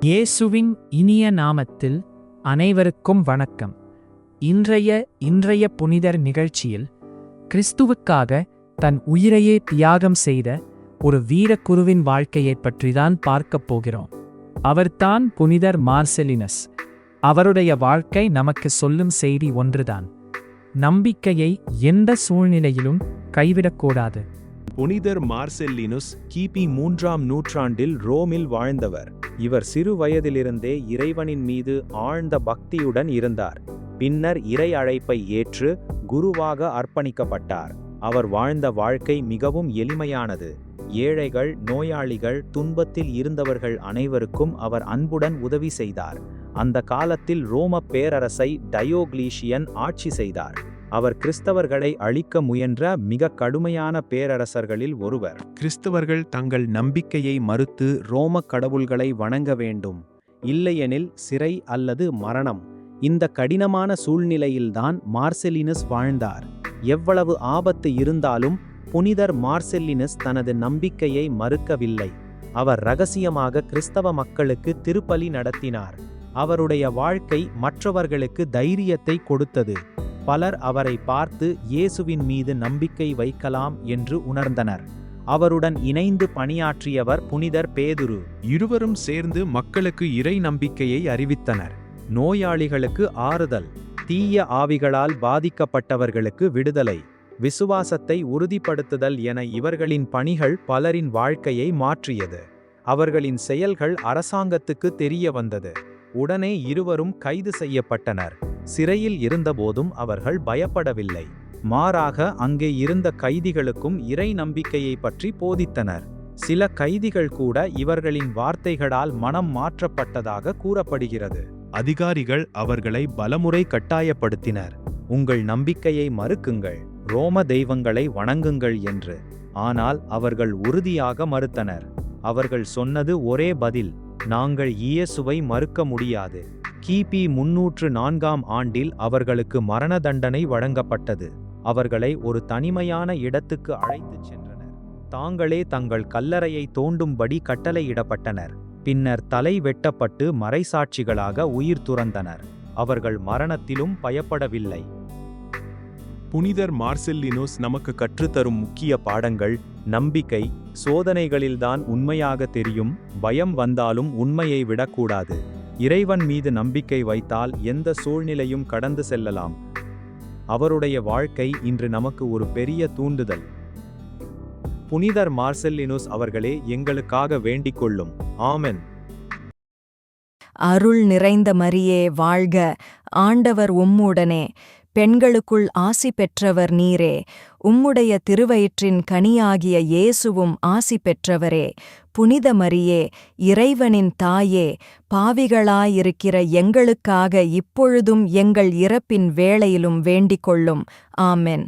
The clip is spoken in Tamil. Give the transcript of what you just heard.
இயேசுவின் இனிய நாமத்தில் அனைவருக்கும் வணக்கம். இன்றைய புனிதர் நிகழ்ச்சியில் கிறிஸ்துவுக்காக தன் உயிரையே தியாகம் செய்த ஒரு வீரக்குருவின் வாழ்க்கையைப் பற்றிதான் பார்க்கப் போகிறோம். அவர்தான் புனிதர் மார்செலினஸ். அவருடைய வாழ்க்கை நமக்கு சொல்லும் செய்தி ஒன்றுதான்: நம்பிக்கையை எந்த சூழ்நிலையிலும் கைவிடக்கூடாது. புனிதர் மார்செல்லினுஸ் கிபி 3ஆம் நூற்றாண்டில் ரோமில் வாழ்ந்தவர். இவர் சிறு வயதிலிருந்தே இறைவனின் மீது ஆழ்ந்த பக்தியுடன் இருந்தார். பின்னர் இறை அழைப்பை ஏற்று குருவாக அர்ப்பணிக்கப்பட்டார். அவர் வாழ்ந்த வாழ்க்கை மிகவும் எளிமையானது. ஏழைகள், நோயாளிகள், துன்பத்தில் இருந்தவர்கள் அனைவருக்கும் அவர் அன்புடன் உதவி செய்தார். அந்த காலத்தில் ரோம பேரரசை டயோக்ளீஷியன் ஆட்சி செய்தார். அவர் கிறிஸ்தவர்களை அழிக்க முயன்ற மிக கடுமையான பேரரசர்களில் ஒருவர். கிறிஸ்தவர்கள் தங்கள் நம்பிக்கையை மறுத்து ரோம கடவுள்களை வணங்க வேண்டும், இல்லையெனில் சிறை அல்லது மரணம். இந்த கடினமான சூழ்நிலையில்தான் மார்செலினஸ் வாழ்ந்தார். எவ்வளவு ஆபத்து இருந்தாலும் புனிதர் மார்செலினஸ் தனது நம்பிக்கையை மறுக்கவில்லை. அவர் இரகசியமாக கிறிஸ்தவ மக்களுக்கு திருப்பலி நடத்தினார். அவருடைய வாழ்க்கை மற்றவர்களுக்கு தைரியத்தை கொடுத்தது. பலர் அவரை பார்த்து இயேசுவின் மீது நம்பிக்கை வைக்கலாம் என்று உணர்ந்தனர். அவருடன் இணைந்து பணியாற்றியவர் புனிதர் பேதுரு. இருவரும் சேர்ந்து மக்களுக்கு இறை நம்பிக்கையை அறிவித்தனர். நோயாளிகளுக்கு ஆறுதல், தீய ஆவிகளால் பாதிக்கப்பட்டவர்களுக்கு விடுதலை, விசுவாசத்தை உறுதிப்படுத்துதல் என இவர்களின் பணிகள் பலரின் வாழ்க்கையை மாற்றியது. அவர்களின் செயல்கள் அரசாங்கத்துக்கு தெரிய வந்தது. உடனே இருவரும் கைது செய்யப்பட்டனர். சிறையில் இருந்தபோதும் அவர்கள் பயப்படவில்லை. மாறாக அங்கே இருந்த கைதிகளுக்கும் இறை நம்பிக்கையை பற்றி போதித்தனர். சில கைதிகள் கூட இவர்களின் வார்த்தைகளால் மனம் மாற்றப்பட்டதாக கூறப்படுகிறது. அதிகாரிகள் அவர்களை பலமுறை கட்டாயப்படுத்தினர். உங்கள் நம்பிக்கையை மறுக்குங்கள், ரோம தெய்வங்களை வணங்குங்கள் என்று. ஆனால் அவர்கள் உறுதியாக மறுத்தனர். அவர்கள் சொன்னது ஒரே பதில்: நாங்கள் இயேசுவை மறுக்க முடியாது. கிபி 304ஆம் ஆண்டில் அவர்களுக்கு மரண தண்டனை வழங்கப்பட்டது. அவர்களை ஒரு தனிமையான இடத்துக்கு அழைத்துச் சென்றனர். தாங்களே தங்கள் கல்லறையை தோண்டும்படி கட்டளையிடப்பட்டனர். பின்னர் தலை வெட்டப்பட்டு மறைசாட்சிகளாக உயிர் துறந்தனர். அவர்கள் மரணத்திலும் பயப்படவில்லை. புனிதர் மார்செல்லினுஸ் நமக்கு கற்றுத்தரும் முக்கிய பாடங்கள்: நம்பிக்கை சோதனைகளில்தான் உண்மையாக தெரியும். பயம் வந்தாலும் உண்மையை விடக்கூடாது. இறைவன் மீது நம்பிக்கை வைத்தால் எந்த சூழ்நிலையும் கடந்து செல்லலாம். அவருடைய வாழ்க்கை இன்று நமக்கு ஒரு பெரிய தூண்டுதல். புனிதர் மார்செல்லினுஸ் அவர்களே எங்களுக்காக வேண்டிக் கொள்ளும். ஆமென். அருள் நிறைந்த மரியே வாழ்க, ஆண்டவர் உம்முடனே. பெண்களுக்குள் ஆசி பெற்றவர் நீரே. உம்முடைய திருவயிற்றின் கனியாகிய இயேசுவும் ஆசி பெற்றவரே. புனித மரியே, இறைவனின் தாயே, பாவிகளாயிருக்கிற எங்களுக்காக இப்பொழுதும் எங்கள் இறப்பின் வேளையிலும் வேண்டிக் கொள்ளும். ஆமென்.